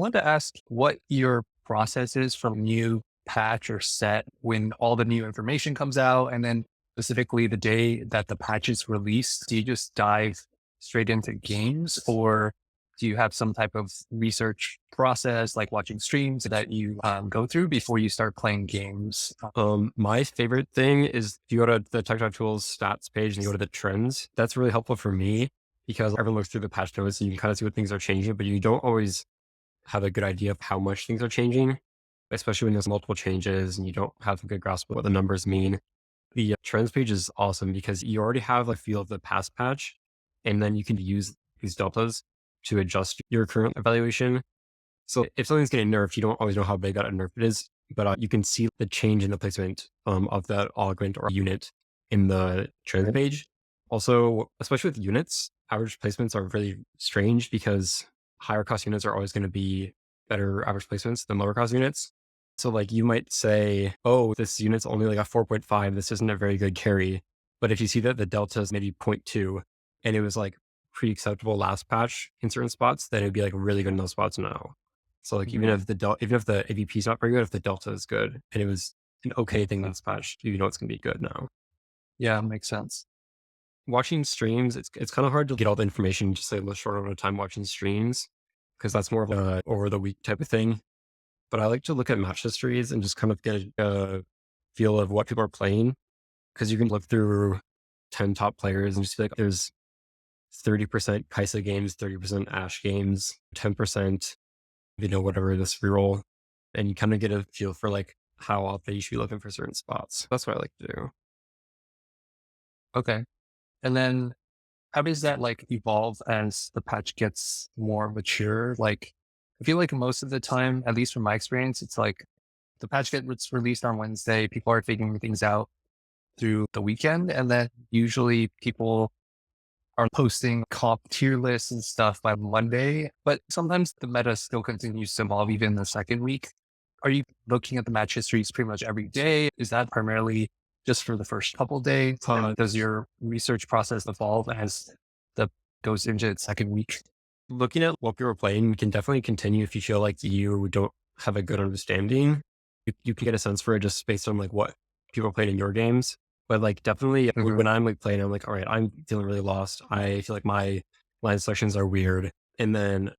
wanted to ask what your process is from new patch or set when all the new information comes out, and then specifically the day that the patch is released. Do you just dive straight into games, or do you have some type of research process like watching streams that you go through before you start playing games? My favorite thing is if you go to the Tech Tools stats page and you go to the trends, that's really helpful for me because everyone looks through the patch notes and you can kind of see what things are changing, but you don't always have a good idea of how much things are changing, especially when there's multiple changes and you don't have a good grasp of what the numbers mean. The trends page is awesome because you already have a feel of the past patch, and then you can use these deltas to adjust your current evaluation. So if something's getting nerfed, you don't always know how big that nerf it is, but you can see the change in the placement of that augment or unit in the trend page. Also, especially with units, average placements are really strange because higher cost units are always going to be better average placements than lower cost units. So like you might say, oh, this unit's only like a 4.5. This isn't a very good carry. But if you see that the delta is maybe zero point 0.2 and it was like pretty acceptable last patch in certain spots, then it'd be like really good in those spots now. So like even Mhm. if even if the AVP is not very good, if the delta is good and it was an okay thing last patch, you know it's gonna be good now. Yeah, makes sense. Watching streams, it's kind of hard to get all the information just like a short amount of time watching streams because that's more of a over the week type of thing. But I like to look at match histories and just kind of get a feel of what people are playing because you can look through 10 top players and just be like, there's 30% Kaisa games, 30% Ash games, 10%, whatever this reroll. And you kind of get a feel for like how often you should be looking for certain spots. That's what I like to do. Okay. And then how does that like evolve as the patch gets more mature? Like, I feel like most of the time, at least from my experience, it's like the patch gets released on Wednesday. People are figuring things out through the weekend. And then usually people are posting comp tier lists and stuff by Monday. But sometimes the meta still continues to evolve even the second week. Are you looking at the match histories pretty much every day? Is that primarily just for the first couple days? Does your research process evolve as the goes into its second week? Looking at what people are playing, we can definitely continue if you feel like you don't have a good understanding. You can get a sense for it just based on like what people are playing in your games. But like definitely Hmm. when I'm like playing, I'm like, all right, I'm feeling really lost. I feel like my line selections are weird. And then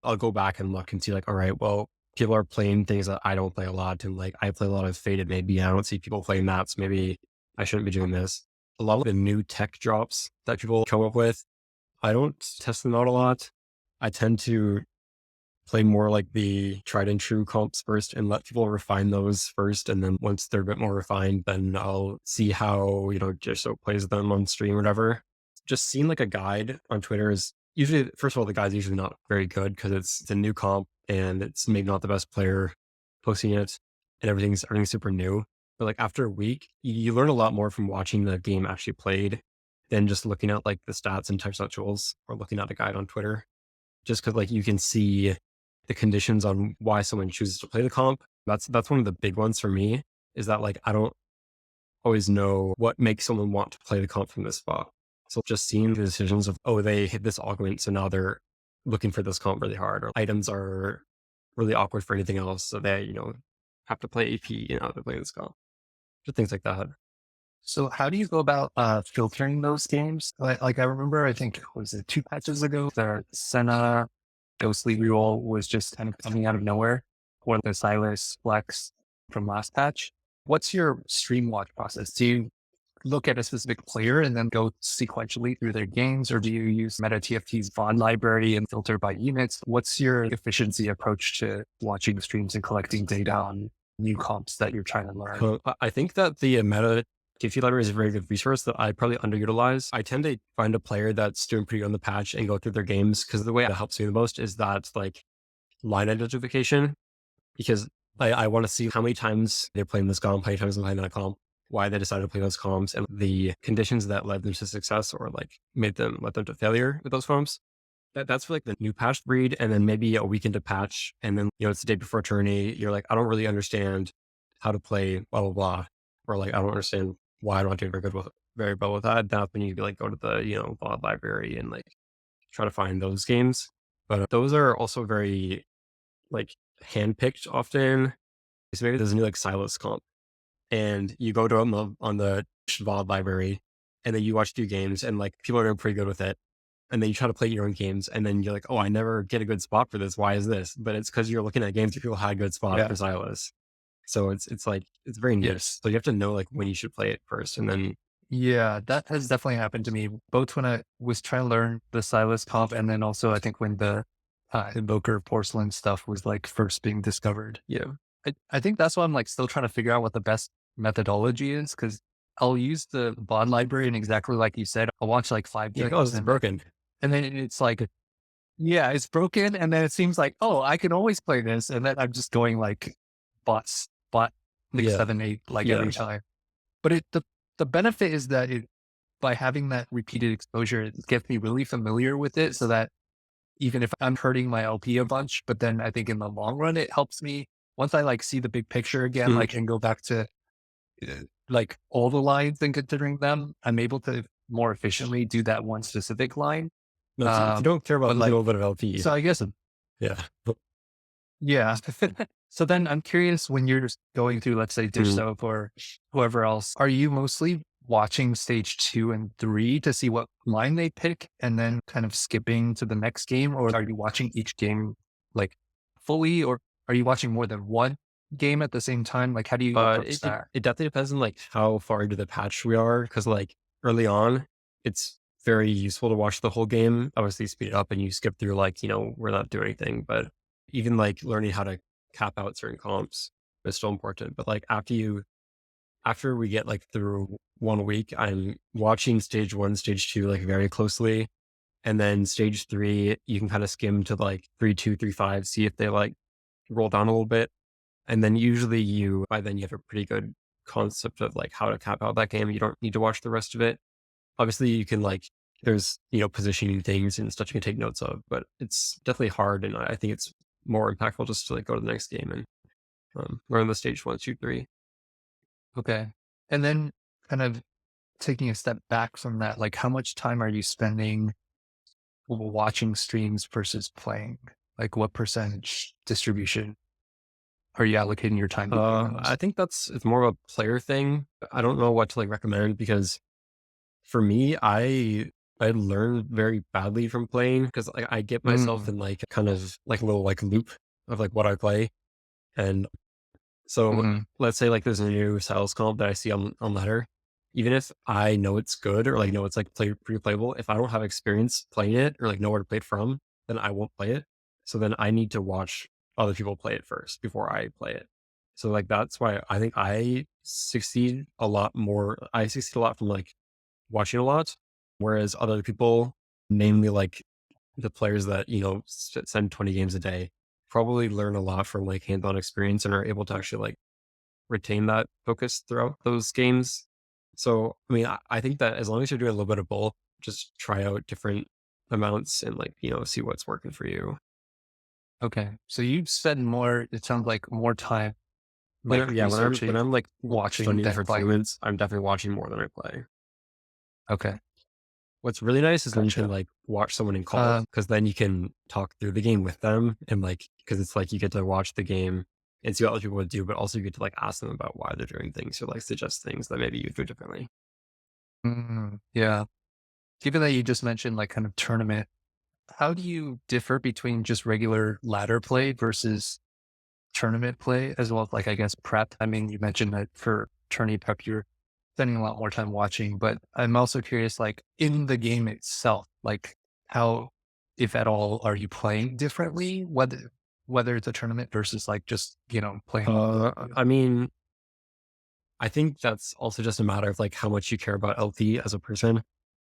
I'll go back and look and see like, all right, well, people are playing things that I don't play a lot. And like I play a lot of Faded, maybe I don't see people playing that. So maybe I shouldn't be doing this. A lot of the new tech drops that people come up with, I don't test them out a lot. I tend to play more like the tried and true comps first and let people refine those first. And then once they're a bit more refined, then I'll see how, Jisoo plays them on stream or whatever. Just seeing like a guide on Twitter is usually, first of all, the guide's usually not very good because it's a new comp and it's maybe not the best player posting it and everything's super new. But like after a week, you learn a lot more from watching the game actually played than just looking at like the stats and touch tools or looking at a guide on Twitter. Just because like you can see the conditions on why someone chooses to play the comp. That's one of the big ones for me is that like I don't always know what makes someone want to play the comp from this spot. So just seeing the decisions of, oh, they hit this augment, so now they're looking for this comp really hard, or items are really awkward for anything else, so they, have to play AP, they're playing this comp. Just things like that. So how do you go about filtering those games? Like I remember, I think was it 2 patches ago, the Senna Ghostly reroll was just kind of coming out of nowhere, or the Silas Flex from last patch. What's your stream watch process? Do you look at a specific player and then go sequentially through their games, or do you use Meta TFT's Bond library and filter by units? What's your efficiency approach to watching streams and collecting data on new comps that you're trying to learn? I think that the meta TFT library is a very good resource that I probably underutilize. I tend to find a player that's doing pretty good on the patch and go through their games because the way that helps me the most is that like line identification because I want to see how many times they're playing this comp, how many times they're playing that comp, why they decided to play those comps, and the conditions that led them to success or like led them to failure with those comps. That's for like the new patch breed, and then maybe a week into patch, and then it's the day before tourney. You're like, I don't really understand how to play blah blah blah, or like I don't understand why I'm not doing very well with that. That's when you like go to the VOD library and like try to find those games. But those are also very like handpicked often. So maybe there's a new like Silas comp, and you go to on the VOD library, and then you watch 2 games, and like people are doing pretty good with it. And then you try to play your own games, and then you're like, oh, I never get a good spot for this. Why is this? But it's because you're looking at games where people had good spots Yeah. for Silas. So it's like it's very niche. Yes. So you have to know like when you should play it first, and then Yeah, that has definitely happened to me, both when I was trying to learn the Silas comp, and then also I think when the Invoker Porcelain stuff was like first being discovered. yeah, I think that's why I'm like still trying to figure out what the best methodology is, because I'll use the bond library and exactly like you said, I'll watch like five you're like, oh, games this is broken. and then it's like, yeah, it's broken. And then it seems like, oh, I can always play this. And then I'm just going like bot 6, Yeah, 7, 8, like yeah. every time. But the benefit is that by having that repeated exposure, it gets me really familiar with it so that even if I'm hurting my LP a bunch, but then I think in the long run, it helps me once I like see the big picture again, Mhm. like and go back to like all the lines and considering them, I'm able to more efficiently do that one specific line. No, if you Um, don't care about but losing a like, little bit of LP, so I guess, yeah. yeah. So then I'm curious when you're just going through, let's say Dish Mhm. Soap or whoever else, are you mostly watching stage 2 and 3 to see what line they pick and then kind of skipping to the next game? Or are you watching each game like fully, or are you watching more than one game at the same time? Like, how do you approach It that? it definitely depends on like how far into the patch we are, because like early on, it's very useful to watch the whole game. Obviously, speed it up and you skip through like we're not doing anything, but even like learning how to cap out certain comps is still important. But like after we get like through 1 week, I'm watching stage 1, stage 2 like very closely, and then stage 3 you can kind of skim to like 3-2, 3-5, see if they like roll down a little bit. And then usually by then you have a pretty good concept of like how to cap out that game. You don't need to watch the rest of it. Obviously you can like, there's, positioning things and stuff you can take notes of, but it's definitely hard. And I think it's more impactful just to like go to the next game and learn the stage 1, 2, 3. Okay. And then kind of taking a step back from that, like how much time are you spending watching streams versus playing? Like what percentage distribution are you allocating your time between I those? think it's more of a player thing. I don't know what to like recommend because for me, I learn very badly from playing because I get myself Mm, in like kind of like a little like loop of like what I play. And so mhm. let's say like there's a new sales comp that I see on ladder. Even if I know it's good or like know it's like pretty playable, if I don't have experience playing it or like know where to play it from, then I won't play it. So then I need to watch other people play it first before I play it. So like that's why I think I succeed a lot more. I succeed a lot from like watching a lot, whereas other people, namely like the players that, send 20 games a day, probably learn a lot from like hands-on experience and are able to actually like retain that focus throughout those games. So, I mean, I think that as long as you're doing a little bit of both, just try out different amounts and like, see what's working for you. Okay. So you spend more, it sounds like more time like Yeah, when researching, I'm like watching studying than for playing. tournaments, I'm definitely watching more than I play. Okay. What's really nice is when you can Gotcha. like watch someone in calls Um, because then you can talk through the game with them and like because it's like you get to watch the game and see what other people would do, but also you get to like ask them about why they're doing things or like suggest things that maybe you do differently. yeah. Given that you just mentioned like kind of tournament, how do you differ between just regular ladder play versus tournament play as well as like, I guess, prep? I mean, you mentioned that for tourney prep, you're spending a lot more time watching, but I'm also curious, like in the game itself, like how, if at all, are you playing differently? Whether it's a tournament versus like just, playing normal. I mean, I think that's also just a matter of like how much you care about LP as a person.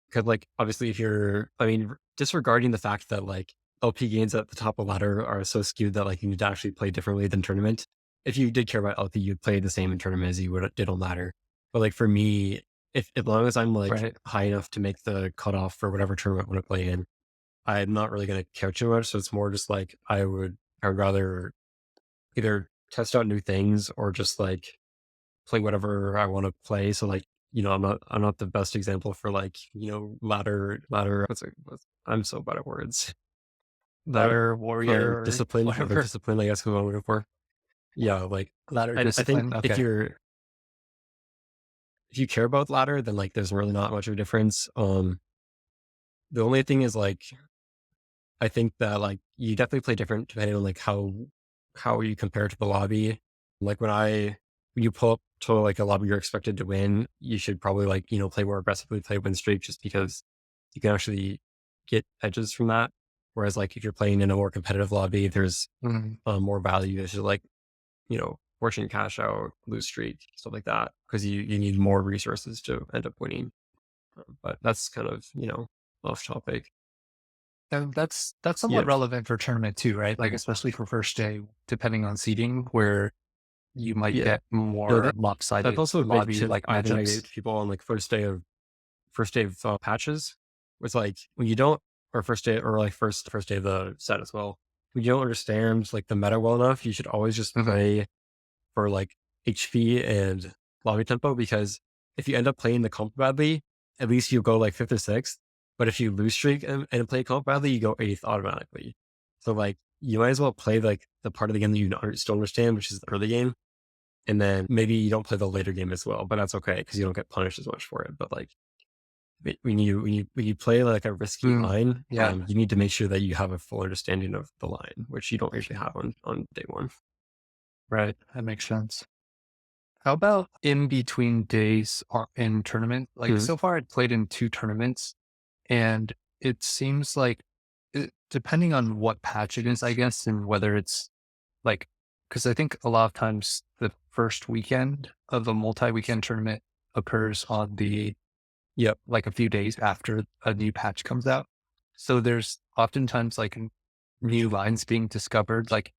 Because like obviously if you're, I mean, disregarding the fact that like LP games at the top of the ladder are so skewed that like you need to actually play differently than tournament. If you did care about LP, you'd play the same in tournament as you did on ladder. But like for me, if as long as I'm like Right. high enough to make the cutoff for whatever tournament I want to play in, I'm not really going to care too much. So it's more just like I would rather either test out new things or just like play whatever I want to play. So like, I'm not the best example for like, ladder, I'm so bad at words. ladder ladder warrior, or whatever. discipline, I guess is what I'm looking for. Yeah, like Ladder I think discipline. Okay. if you care about ladder, then like there's really not much of a difference. The only thing is like I think that like you definitely play different depending on like how you compare to the lobby. Like when you pull up to like a lobby you're expected to win, you should probably like, play more aggressively, play win streak just because you can actually get edges from that. Whereas like if you're playing in a more competitive lobby, there's Mhm. more value. There's like, fortune cash out, lose streak, stuff like that. Because you need more resources to end up winning. But that's kind of, off topic. And that's somewhat Yeah. relevant for tournament too, right? Like especially for first day, depending on seeding, where you might Yeah. get No, more that's lopsided also a big lobby tip like I think I gave matchups. to people on like first day of patches was like when you don't or first day or like first day of the set as well. When you don't understand like the meta well enough, you should always just Mhm. play for like HP and lobby tempo because if you end up playing the comp badly, at least you go like fifth or sixth. But if you lose streak and play comp badly, you go eighth automatically. So like you might as well play like the part of the game that you still understand, which is the early game. And then maybe you don't play the later game as well, but that's okay because you don't get punished as much for it. But like when you play like a risky Mm. line, Yeah, you need to make sure that you have a full understanding of the line, which you don't usually have on day one. right. That makes sense. How about in between days in tournament? Like Mhm. so far, I've played in two tournaments, and it seems like depending on what patch it is, I guess, and whether it's like, because I think a lot of times the first weekend of a multi-weekend tournament occurs on the Yep. like a few days after a new patch comes out. So there's oftentimes like new lines being discovered, like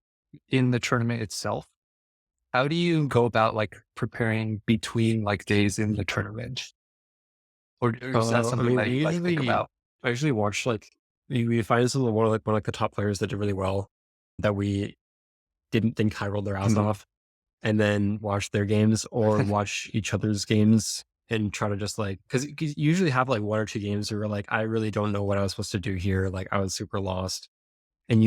in the tournament itself. How do you go about like preparing between like days in the tournament? Or is that I something mean, that you like think about? I usually watch like we find some of one of like the top players that did really well that we didn't think high rolled their ass Mhm. off, and then watch their games or watch each other's games and try to just like because you usually have like one or two games where you're like I really don't know what I was supposed to do here, like I was super lost, and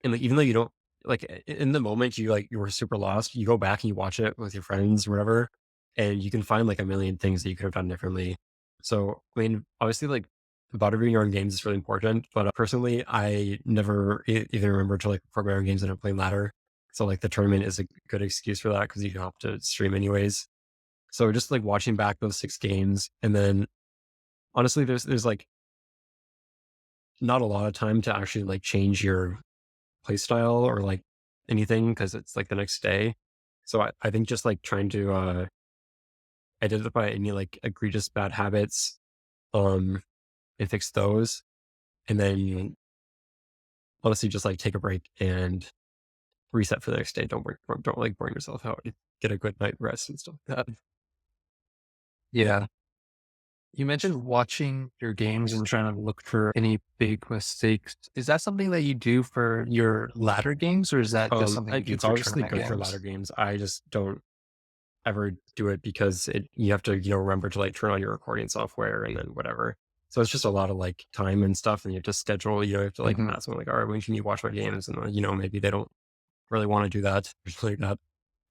like even though you don't like in the moment you were super lost, you go back and you watch it with your friends or whatever, and you can find like a million things that you could have done differently. So I mean, obviously, like about reviewing your own games is really important. But personally, I never even remember to like program games that I'm playing ladder. So like the tournament is a good excuse for that because you have to stream anyways. So just like watching back those 6 games, and then honestly, there's like not a lot of time to actually like change your play style or like anything because it's like the next day. So I think just like trying to identify any like egregious bad habits, um, and fix those, and then honestly just like take a break and reset for the next day. Don't like burn yourself out. Get a good night rest and stuff like that. Yeah. You mentioned watching your games and trying to look for any big mistakes. Is that something that you do for your ladder games, or is that just something you Like do it's for obviously tournament good for ladder games? games. I just don't ever do it because you have to remember to like turn on your recording software and then whatever. So it's just a lot of like time and stuff, and you have to schedule. You have to like Mhm. ask them like, all right, when can you watch my games? And maybe they don't really want to do that, or something like that.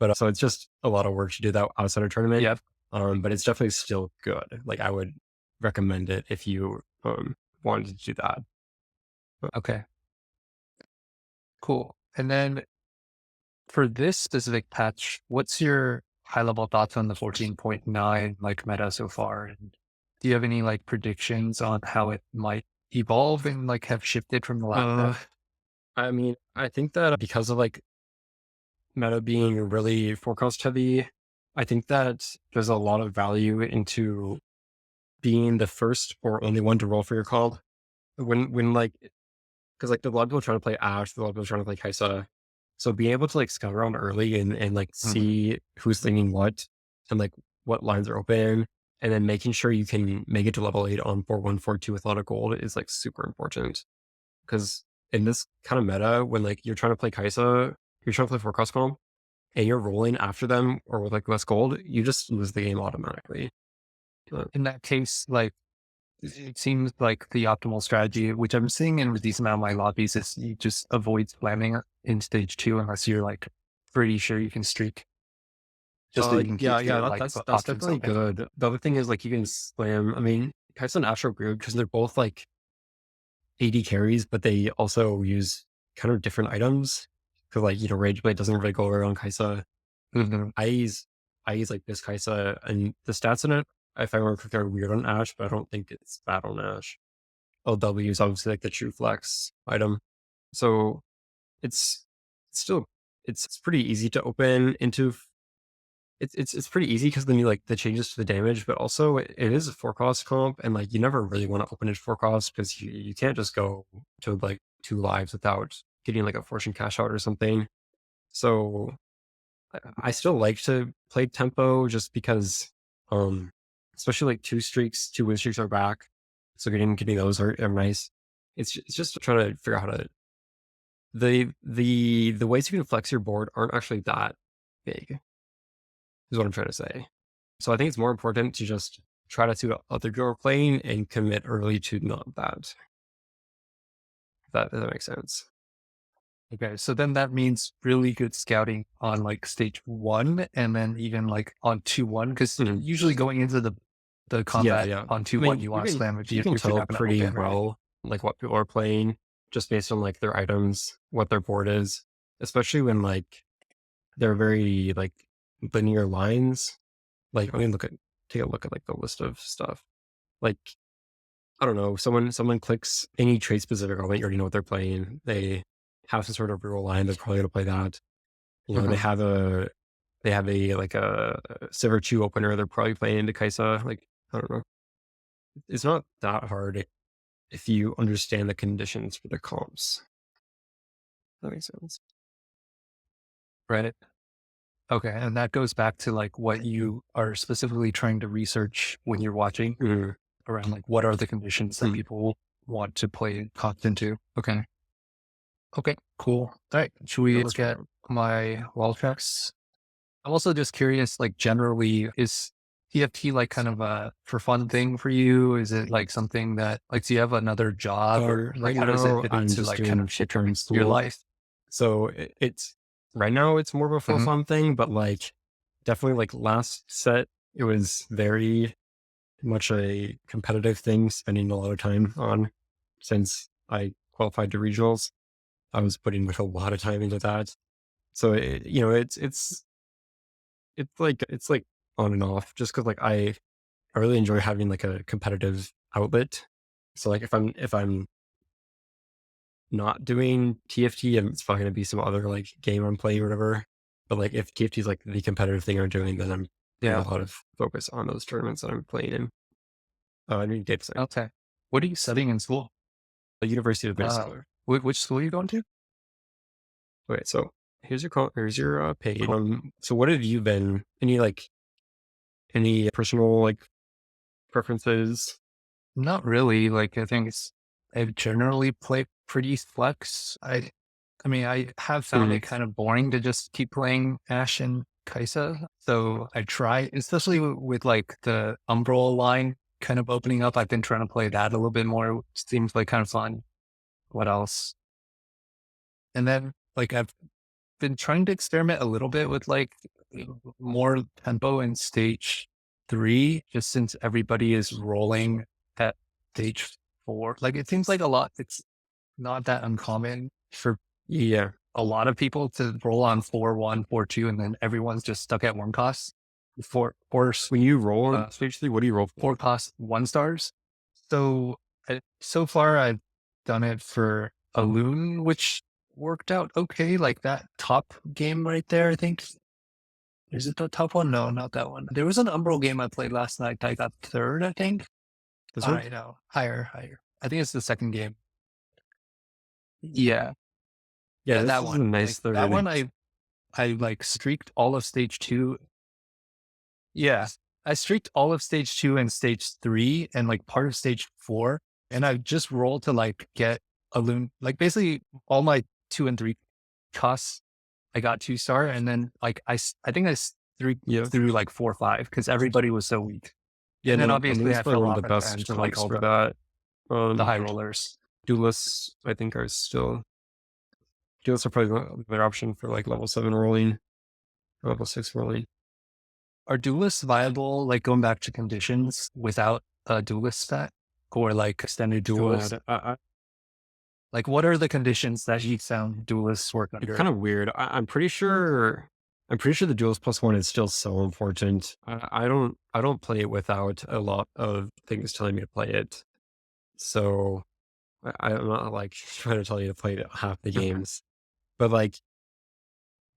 But so it's just a lot of work to do that outside of tournament. Yep. But it's definitely still good. Like I would recommend it if you wanted to do that. But, Okay. Cool. And then for this specific patch, what's your high level thoughts on the 14.9 like meta so far? And do you have any like predictions on how it might evolve and like have shifted from the last uh, patch? I mean, I think that because of like meta being really forecast heavy, I think that there's a lot of value into being the first or only one to roll for your call. When like because like the a lot of people trying to play Ash, a lot of people trying to play Kaisa. So being able to like scout around early and like Mhm. see who's thinking what and like what lines are open, and then making sure you can make it to level 8 on 4-1-4-2 with a lot of gold is like super important. Because in this kind of meta, when like you're trying to play Kaisa, you're trying to play forecast calm, and you're rolling after them or with like less gold, you just lose the game automatically. But, In that case, like it seems like the optimal strategy, which I'm seeing in a decent amount of my lobbies, is you just avoid spamming in stage two unless you're like pretty sure you can streak, just so you can Yeah, keep yeah, your like that's options definitely open. good. The other thing is like you can slam. I mean, Kai'Sa and Astro Grid because they're both like AD carries, but they also use kind of different items. Because like Rage Blade doesn't really go around Kai'Sa. Mhm. I use I use like this Kai'Sa, and the stats in it, if I remember correctly, are weird on Ash, but I don't think it's bad on Ash. LW is obviously like the true flex item, so it's it's still it's pretty easy to open into. It's pretty easy because then you like the changes to the damage, but also it is a 4 cost comp, and like you never really want to open it 4 cost because you can't just go to like 2 lives without getting like a fortune cash out or something. So I still like to play tempo just because, um, especially like 2 streaks, 2 win streaks are back, so getting those are nice. It's just trying to figure out how to the ways you can flex your board aren't actually that big, is what I'm trying to say. So I think it's more important to just try to see what other people are playing and commit early to not that. If that makes sense. Okay, so then that means really good scouting on like stage one, and then even like on 2-1, because Mhm. usually going into the Yeah, combat yeah. on I 2-1, mean, you want to slam you can if you're tell not going to pretty open, right? well like what people are playing just based on like their items, what their board is, especially when like they're very like linear lines. Like, I mean, take a look at like the list of stuff. Like, I don't know, someone clicks any trade specific element, you already know what they're playing. They have some sort of real line, they're probably gonna play that. They Mhm. have a like a Silver Chew opener, they're probably playing into Kaisa. Like, I don't know. It's not that hard if you understand the conditions for the comps. That makes sense. Right. Okay, and that goes back to like what you are specifically trying to research when you're watching Mhm. around like what are the conditions that Mm. people want to play cops into. Okay. Okay, cool. All right. Should we That's look right. at my wall checks? I'm also just curious, like generally, is TFT like kind of a for fun thing for you? Is it like something that like do you have another job or like Right how does it now, fit I'm into just like kind doing of short-term your school. life? So it's right now it's more of a for Mhm. fun thing, but like definitely like last set, it was very much a competitive thing, spending a lot of time on since I qualified to regionals. I was putting like a lot of time into that. So it's like on and off just because like I really enjoy having like a competitive outlet. So like if I'm not doing TFT, and it's probably gonna be some other like game I'm playing or whatever. But like if TFT is like the competitive thing I'm doing, then I'm putting a Yeah. lot of focus on those tournaments that I'm playing in. I mean data science, Okay. What are you studying in school? the University of Uh, Minnesota. which school are you going to? Okay, so here's your page. Cool. So what have you been? Any personal like preferences? Not really. Like I think I generally play pretty flex. I mean, I have found Mhm. it kind of boring to just keep playing Ash and Kaisa. So I try, especially with like the Umbral line kind of opening up. I've been trying to play that a little bit more. It seems like kind of fun. What else? And then like I've been trying to experiment a little bit with like more tempo in stage three, just since everybody is rolling at stage four. Like it seems like a lot. It's not that uncommon for Yeah. a lot of people to roll on 4-1, 4-2, and then everyone's just stuck at one cost. When you roll on Uh, stage 3, what do you roll for? four cost 1 stars. So so far I've done it for a loon, which worked out okay. Like that top game right there, I think. Is it the top one? No, not that one. There was an Umbral game I played last night. I got third, I think. This All one? right, no, higher, higher. I think it's the second game. Yeah, Yeah, yeah, this that is a one. nice Like that third. one, I like streaked all of stage two. Yeah, I streaked all of stage two and stage three, and like part of stage four. And I just rolled to like get a loon. Like basically all my 2 and 3 costs, I got 2 star, and then like I think I streaked Yeah. through like 4 or 5 because everybody was so weak. Yeah, And then no, I think obviously it's I probably fell one of the off at the best end to like comps all for that. the high You know, rollers. duelists, I think, are still duelists are probably a better option for like level 7 rolling, or level 6 rolling. Are duelists viable, like going back to conditions without a duelist stat or like extended duelist? God, Like what are the conditions that you found duelists work it's under? kind of weird. I'm pretty sure the duels +1 is still so important. I don't play it without a lot of things telling me to play it. So I'm not like trying to tell you to play half the games, but like,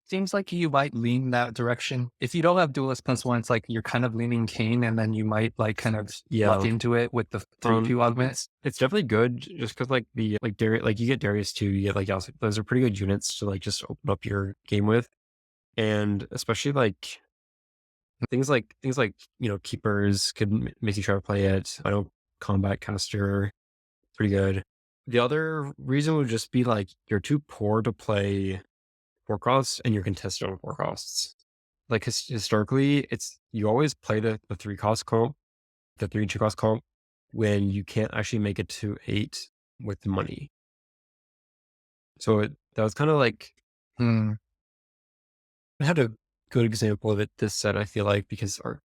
Seems like you might lean that direction. If you don't have duelist +1, it's like you're kind of leaning Kane and then you might like kind of luck yeah, into it with the um, 3-2 augments. it's definitely good just because like the like Darius, like you get Darius too, you get like Yasuo. Those are pretty good units to like just open up your game with, and especially like things like keepers could make you try to play it. I know combat caster pretty good. The other reason would just be like you're too poor to play 4 costs and you're contested on 4 costs. Like historically, it's you always play the 3 cost comp, the 3 and 2 cost comp when you can't actually make it to 8 with the money. So that was kind of like Hmm. I had a good example of it this set, I feel like, because our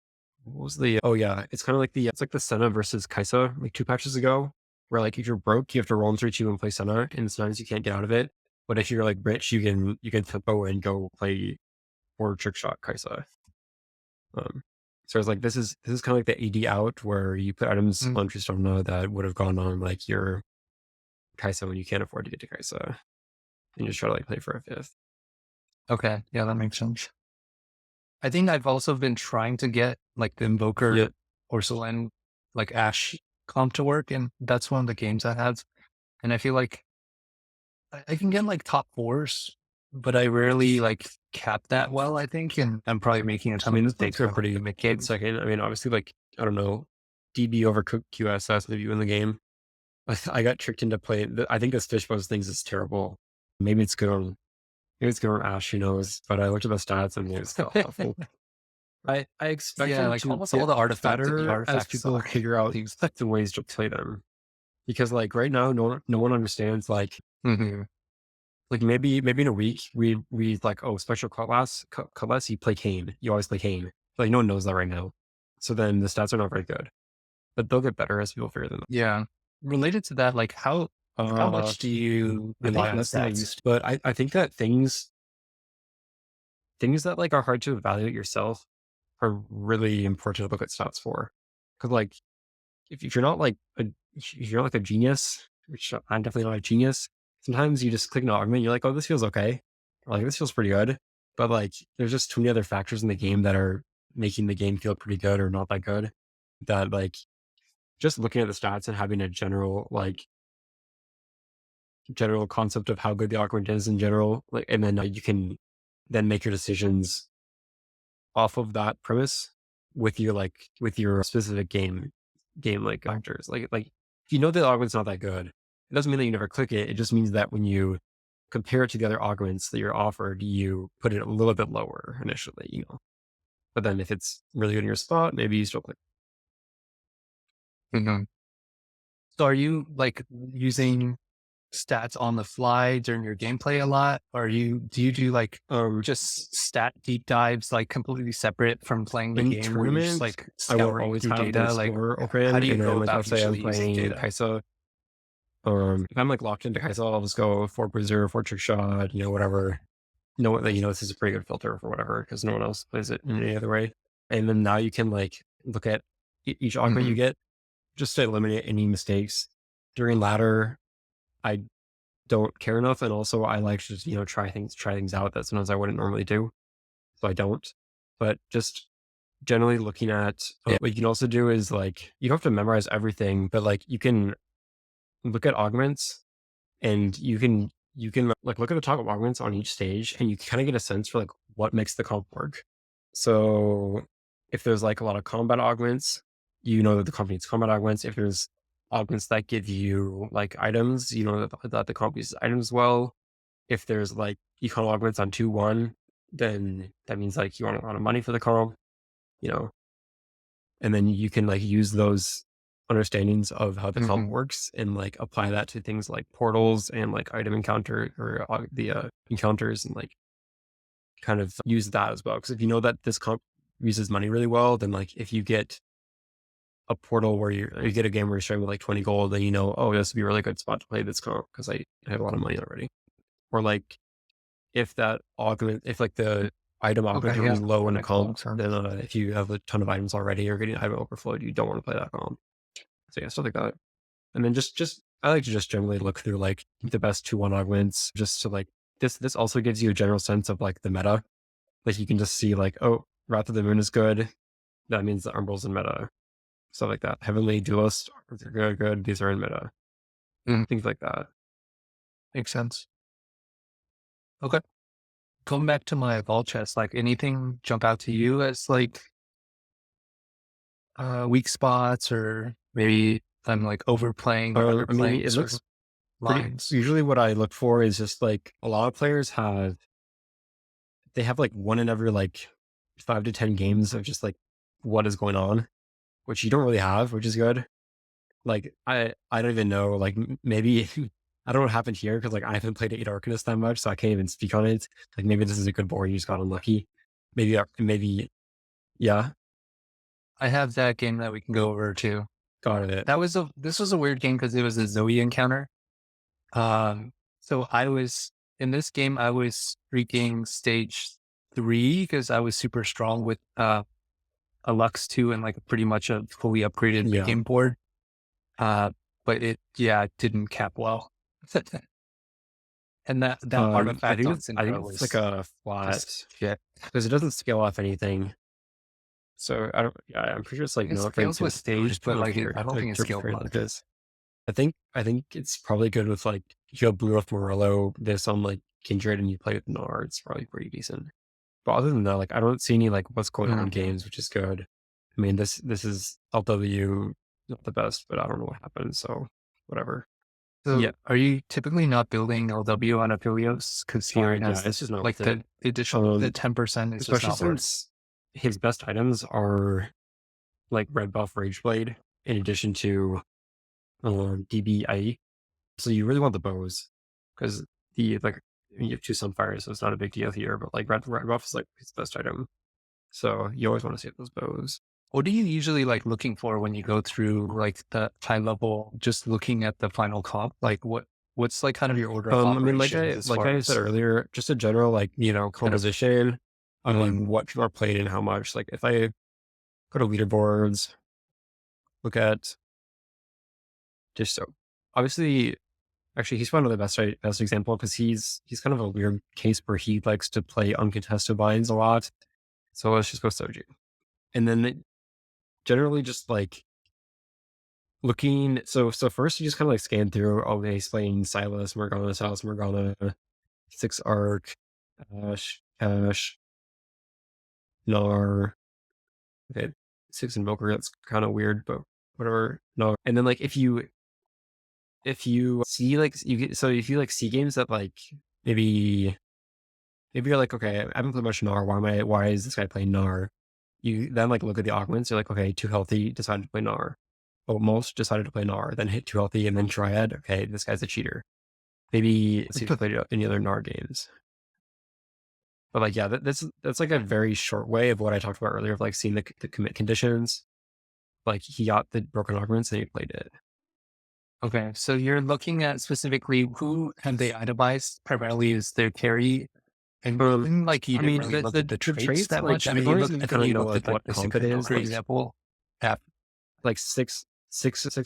what was the oh yeah, it's kind of like it's like the Senna versus Kaisa like 2 patches ago, where like if you're broke, you have to roll in 3-2 and play Senna, and sometimes you can't get out of it. But if you're like rich, you can tempo and go play or trick shot Kaisa. Um, so it's like this is kind of like the AD out where you put items Mm. on Tristana that would have gone on like your Kaisa when you can't afford to get to Kaisa, and you just try to like play for a fifth. Okay. Yeah, that makes sense. I think I've also been trying to get like the Invoker Yeah, or Solen, like Ash comp to work. And that's one of the games I have. And I feel like I can get like top fours, but I rarely like cap that well, I think. And I'm probably making a I ton of mean, this looks mistakes a on like the pretty mid good game. second. I mean, obviously, like I don't know, DB over QSS if you win the game. I got tricked into playing. I think this Fishbones things is terrible. Maybe it's good on maybe it's good on Ash, who knows? But I looked at the stats and it was awful. I expect Yeah, them like to almost all get the the better as artifacts people suck. figure out Things. the ways to play them. Because like right now, no one understands Mhm. like maybe in a week we like oh special class you play Kane, you always play Kane. Like no one knows that right now. So then the stats are not very good, but they'll get better as people figure them out. Yeah. Related to that, like how Uh, much do you I rely think on less than I stats? used to, but I think that things that like are hard to evaluate yourself are really important to look at stats for. Because like if you're not like if you're like a genius, which I'm definitely not a genius, sometimes you just click an argument, you're like, oh, this feels okay. Or like this feels pretty good. But like there's just too many other factors in the game that are making the game feel pretty good or not that good. That like just looking at the stats and having a general concept of how good the argument is in general, like and then you can then make your decisions off of that premise with your specific game like factors. Like if you know the argument's not that good, it doesn't mean that you never click it. It just means that when you compare it to the other arguments that you're offered, you put it a little bit lower initially, But then if it's really good in your spot, maybe you still click. Mhm. So are you like using stats on the fly during your gameplay a lot? Or do you do like Um just stat deep dives, like completely separate from playing the in game where you're just tournament, like I will scouring always through have the data? Like Explorer how open do you and go then like about let's say I'm usually using playing data? Kaisa. If I'm like locked into Kaisa, I'll just go 4 Bruiser, 4 Trick Shot, whatever. This is a pretty good filter for whatever because no one else plays it in any other way. And then now you can like look at each augment you Mhm. get just to eliminate any mistakes. During ladder, I don't care enough, and also I like to just try things out that sometimes I wouldn't normally do, so I don't. But just generally looking at Yeah. what you can also do is like you don't have to memorize everything, but like you can look at augments and you can like look at the top augments on each stage and you kind of get a sense for like what makes the comp work. So if there's like a lot of combat augments, you know that the comp needs combat augments. If there's augments that give you like items, you know that the comp uses items well. If there's like econ augments on 2-1, then that means like you want a lot of money for the comp, you know. and then you can like use those understandings of how the comp Hmm. works and like apply that to things like portals and like item encounter or the encounters and like kind of use that as well. Because if you know that this comp uses money really well, then like if you get a portal where you get a game where you're starting with like 20 gold, then you know, oh, this would be a really good spot to play this comp because I have a lot of money already. Or like if that augment, if like the item augment Okay, are yeah, really low that in a makes a lot of comp, sense. then if you have a ton of items already or getting item overflowed, you don't want to play that comp. So yeah, stuff like that. And then just I like to just generally look through like the best 2-1 augments just to like this also gives you a general sense of like the meta. Like you can just see like, oh, Wrath of the Moon is good. That means the Umbril's in meta. Stuff like that. Heavenly Duelist, they're good. These are in meta. Mm, Things like that. makes sense. Okay. Going back to my vault chest, like anything jump out to you as like weak spots, or maybe I'm like overplaying or I mean, underplaying it certain looks pretty. lines. Usually, what I look for is just like a lot of players they have like one in every like 5 to 10 games of just like what is going on, which you don't really have, which is good. Like I don't even know. Like maybe I don't know what happened here because like I haven't played 8 Arcanist that much, so I can't even speak on it. Like maybe this is a good board, you just got unlucky. Maybe yeah, I have that game that we can go over too. got it. This was a weird game because it was a Zoe encounter. Um, so I was in this game, I was freaking stage 3 because I was super strong with a Lux 2 and like pretty much a fully upgraded mid Yeah. game board. Uh, but it didn't cap well. And that artifact on I think Syndra it's like was a just flat shit. because it doesn't scale off anything. So I don't. Yeah, I'm pretty sure it's like It not very scales with intimidating. No, stage, just put but it up like here. I don't Like think it turbo scaled frame like much. this. I think it's probably good with like if you have Blue Earth Morello this on like Kindred and you play with Nard, it's probably pretty decent. But other than that, like I don't see any like what's going on Mhm. games, which is good. I mean this is LW not the best, but I don't know what happened, so whatever. Yeah. So are you typically not building LW on Aphelios? Because here it Yeah, has it's just not like worth it. the additional, the Um 10% is just Especially not worth. since his best items are like Red Buff Rageblade in addition to DBIE. So you really want the bows because the like you have two Sunfires, so it's not a big deal here. But like Red Buff is like his best item, so you always want to save those bows. What are you usually like looking for when you go through like the high level, just looking at the final comp? Like what's like kind of your order of I mean, operations as like far I said as, earlier, just a general like kind of, composition on like mm, what people are played and how much. Like if I go to leaderboards, look at just so obviously actually, he's one of the best example because he's kind of a weird case where he likes to play uncontested lines a lot. So let's just go Soju, and then generally just like looking. So first you just kind of like scan through. Oh, okay, he's playing Silas, Morgana, Silas, Morgana, 6 Arc, Ash, Nar. Okay, 6 Invoker. That's kind of weird, but whatever. No, and then like if you see like you get so if you like see games that like maybe you're like, okay, I haven't played much Gnar. Why is this guy playing Gnar? You then like look at the augments. You're like, okay, too healthy, decided to play Gnar. Oh, most decided to play Gnar, then hit too healthy, and then Triad. Okay, this guy's a cheater. Maybe let's see if he played any other Gnar games. But like, yeah, that's like a very short way of what I talked about earlier of like seeing the commit conditions. Like he got the broken augments and he played it. okay. So you're looking at specifically who have they itemized primarily is their carry. And Um, like you I didn't mean really look at the the traits traits that like much. I the mean, only reason you kind of you know looked like at like what the comp six it is for like example. Yeah. like six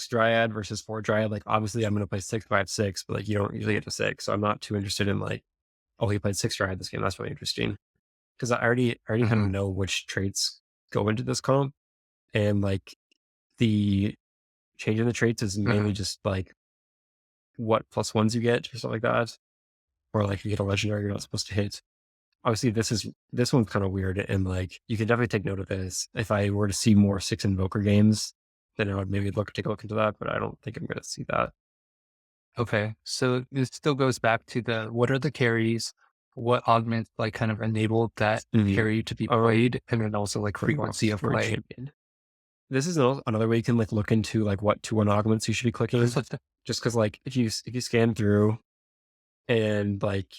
Dryad versus 4 Dryad. Like obviously I'm gonna play 6 5 6, but like you don't usually get to 6. So I'm not too interested in like, oh, he played 6 Dryad this game. That's really interesting. Because I already kind of Hmm. know which traits go into this comp. And like the change in the traits is mainly Hmm. just like what +1s you get or stuff like that. Or like you get a legendary you're not supposed to hit. Obviously this one's kind of weird and like you can definitely take note of this. If I were to see more 6 Invoker games, then I would maybe take a look into that, but I don't think I'm gonna see that. Okay. So this still goes back to the what are the carries, what augments like kind of enabled that Mhm. carry to be Um, played, and then also like for frequency of for a play. champion. this is another way you can like look into like what 2-1 augments you should be clicking. Just because like if you scan through and like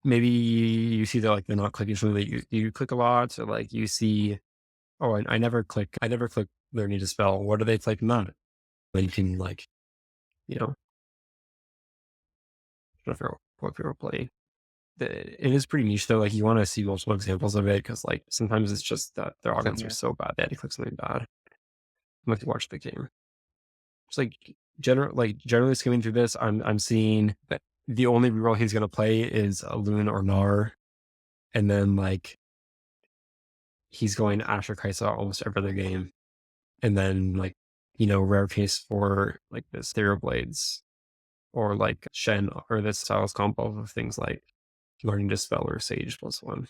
maybe you see that like they're not clicking something that you click a lot, or like you see, oh, I never click learn need to spell. What are they clicking on? Then you can like, you know, try to figure out what people are playing. It is pretty niche though. Like you want to see multiple examples of it because like sometimes it's just that their Same augments are here. so bad they had to click something bad. I'm like to watch the game. It's like generally skimming through this, I'm seeing that the only reroll he's gonna play is a Loon or Gnar, and then like he's going Asher Kaisa almost every other game, and then like rare case for like this Blades or like Shen or this styles combo of things like Learning Dispel or Sage +1.